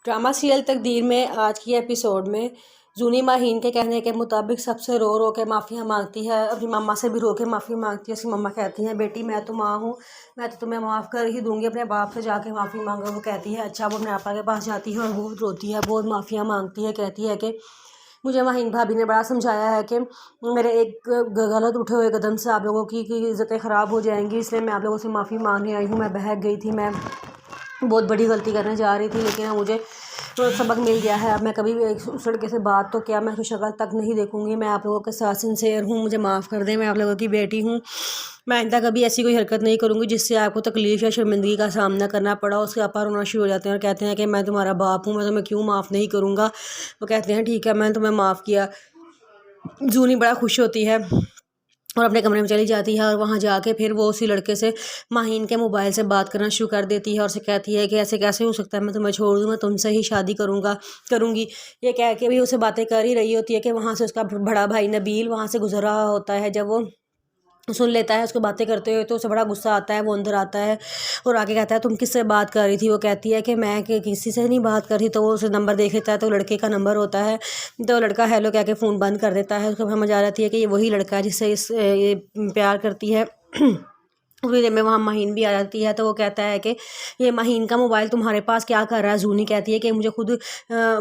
Drama serial तकदीर में आज की एपिसोड में जूनी माहीन के कहने के मुताबिक सबसे रो रो के माफ़िया मांगती है। अपनी मम्मा से भी रो के माफ़ी मांगती है। उसकी मम्मा कहती हैं, बेटी मैं तो माँ हूँ, मैं तो तुम्हें माफ़ कर ही दूंगी, अपने बाप से जाके माफ़ी मांगो। वो कहती है अच्छा। वो अपने आपा के पास जाती है और वो रोती है, बहुत माफ़िया मांगती है। कहती है कि मुझे माहीन भाभी ने बड़ा समझाया है कि मेरे एक गलत उठे हुए कदम से आप लोगों की इज़्ज़तें ख़राब हो जाएंगी, इसलिए मैं आप लोगों से माफ़ी मांगने आई हूँ। मैं बहक गई थी, मैं बहुत बड़ी गलती करने जा रही थी, लेकिन अब मुझे तो सबक मिल गया है। अब मैं कभी भी उस लड़के से बात तो क्या, मैं उसकी शक्ल तक नहीं देखूंगी। मैं आप लोगों के साथ सिंसेयर हूँ, मुझे माफ़ कर दें, मैं आप लोगों की बेटी हूँ। मैं आइंदा कभी ऐसी कोई हरकत नहीं करूँगी जिससे आपको तकलीफ़ या शर्मिंदगी का सामना करना पड़ा। उसके आपा रोना शुरू हो जाते हैं और कहते हैं कि मैं तुम्हारा बाप हूँ, मैं तुम्हें क्यों माफ़ नहीं करूँगा। वो कहते हैं ठीक है, मैंने तुम्हें माफ़ किया। जूनी बड़ा खुश होती है और अपने कमरे में चली जाती है और वहाँ जाके फिर वो उसी लड़के से माहीन के मोबाइल से बात करना शुरू कर देती है और उसे कहती है कि ऐसे कैसे हो सकता है, मैं तुम्हें छोड़ दूँ, मैं तुमसे ही शादी करूँगी। ये कह के भी उसे बातें कर ही रही होती है कि वहाँ से उसका बड़ा भाई नबील वहाँ से गुजर रहा होता है। जब वो सुन लेता है उसको बातें करते हुए तो उसे बड़ा गुस्सा आता है। वो अंदर आता है और आगे कहता है तुम किससे बात कर रही थी। वो कहती है कि मैं किसी से नहीं बात कर रही। तो वो उसे नंबर देख लेता है तो लड़के का नंबर होता है। तो लड़का हेलो कह के फ़ोन बंद कर देता है। उसको समझ आ जाती है कि ये वही लड़का है जिससे ये प्यार करती है। उतनी देर में वहाँ माहीन भी आ जाती है। तो वो कहता है कि ये माहीन का मोबाइल तुम्हारे पास क्या कर रहा है। जूनी कहती है कि मुझे खुद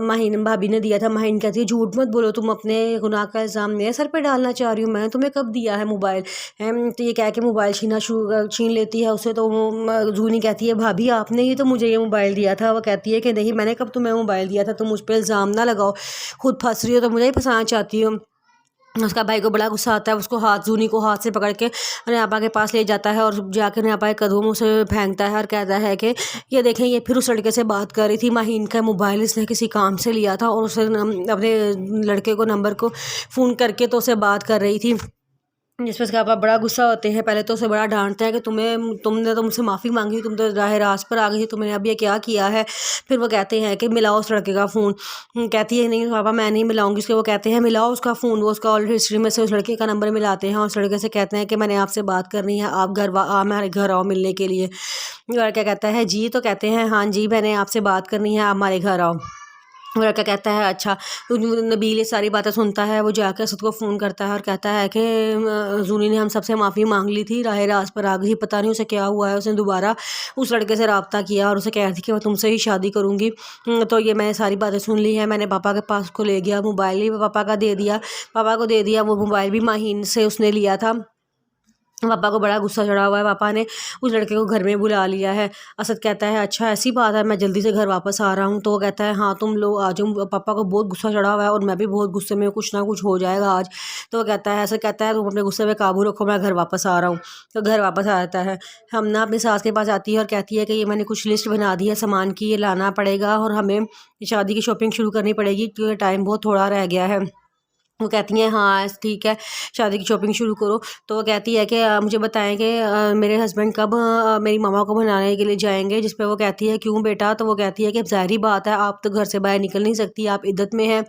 माहीन भाभी ने दिया था। माहीन कहती है झूठ मत बोलो, तुम अपने गुनाह का इल्ज़ाम मेरे सर पे डालना चाह रही हो, मैंने तुम्हें कब दिया है मोबाइल। तो ये कह के मोबाइल छीन लेती है उसे। तो जूनी कहती है भाभी आपने ही तो मुझे ये मोबाइल दिया था। वो कहती है कि नहीं, मैंने कब तुम्हें मोबाइल दिया था, तुम मुझ पर इल्ज़ाम ना लगाओ, खुद फंस रही हो तो मुझे ही फंसाना चाहती हो। उसका भाई को बड़ा गुस्सा आता है, उसको जूनी को हाथ से पकड़ के न्यापा के पास ले जाता है और जाकर न्यापा के कदमों से फेंकता है और कहता है कि ये देखें, ये फिर उस लड़के से बात कर रही थी। माहीन का मोबाइल इसने किसी काम से लिया था और उसे अपने लड़के को नंबर को फ़ोन करके तो उसे बात कर रही थी, जिस पर उसके पापा बड़ा गुस्सा होते हैं। पहले तो उसे बड़ा डांटते हैं कि तुमने तो मुझसे माफ़ी मांगी, तुम तो राह रास्त पर आ गई, तुमने अब ये क्या किया है। फिर वो कहते हैं कि मिलाओ उस लड़के का फ़ोन। कहती है नहीं पापा मैं नहीं मिलाऊंगी उसके। वो कहते हैं मिलाओ उसका फ़ोन। वो उसका ऑल हिस्ट्री में से उस लड़के का नंबर मिलाते हैं और उस लड़के से कहते हैं कि मैंने आपसे बात करनी है, आप हमारे घर आओ मिलने के लिए। लड़का कहता है जी। तो कहते हैं हाँ जी, मैंने आपसे बात करनी है, आप हमारे घर आओ। वो लड़का कहता है अच्छा। तो नबील ये सारी बातें सुनता है। वो जाकर असद को फ़ोन करता है और कहता है कि जूनी ने हम सबसे माफ़ी मांग ली थी, राह रास्त पर आ गई, पता नहीं उसे क्या हुआ है। उसने दोबारा उस लड़के से रब्ता किया और उसे कह रही थी कि मैं तुमसे ही शादी करूँगी। तो ये मैंने सारी बातें सुन ली हैं। मैंने पापा के पास को ले गया, मोबाइल ही पापा को दे दिया। वो मोबाइल भी माहीन से उसने लिया था। पापा को बड़ा गुस्सा चढ़ा हुआ है। पापा ने उस लड़के को घर में बुला लिया है। असद कहता है अच्छा ऐसी बात है, मैं जल्दी से घर वापस आ रहा हूँ। तो वो कहता है हाँ तुम लोग आ जाओ। पापा को बहुत गुस्सा चढ़ा हुआ है और मैं भी बहुत गुस्से में, कुछ ना कुछ हो जाएगा आज। तो वो कहता है, असद कहता है तुम अपने गुस्से पे काबू रखो, मैं घर वापस आ रहा हूँ। तो घर वापस आ जाता है। हमना अपनी सास के पास आती है और कहती है कि ये मैंने कुछ लिस्ट बना दी है सामान की, ये लाना पड़ेगा और हमें शादी की शॉपिंग शुरू करनी पड़ेगी क्योंकि टाइम बहुत थोड़ा रह गया है। वो कहती हैं हाँ ठीक है, शादी की शॉपिंग शुरू करो। तो वो कहती है कि मुझे बताएं कि मेरे हस्बैंड कब मेरी मामा को मनाने के लिए जाएंगे। जिस पे वो कहती है क्यों बेटा। तो वो कहती है कि ज़ाहिर बात है, आप तो घर से बाहर निकल नहीं सकती, आप इद्दत में हैं,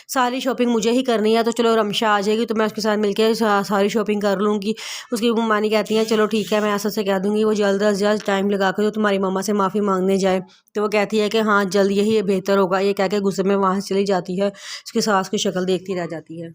सारी शॉपिंग मुझे ही करनी है। तो चलो रमशा आ जाएगी तो मैं उसके साथ मिलकर सारी शॉपिंग कर लूँगी। उसकी मानी कहती है चलो ठीक है, मैं असद से कह दूँगी वो जल्द अज जल्द टाइम लगा कर जो तुम्हारी मामा से माफ़ी मांगने जाए। तो वो कहती है कि हाँ जल्द यही बेहतर होगा। ये कह के गुस्से में वहाँ से चली जाती है। उसकी सास की शक्ल देखती रह जाती है।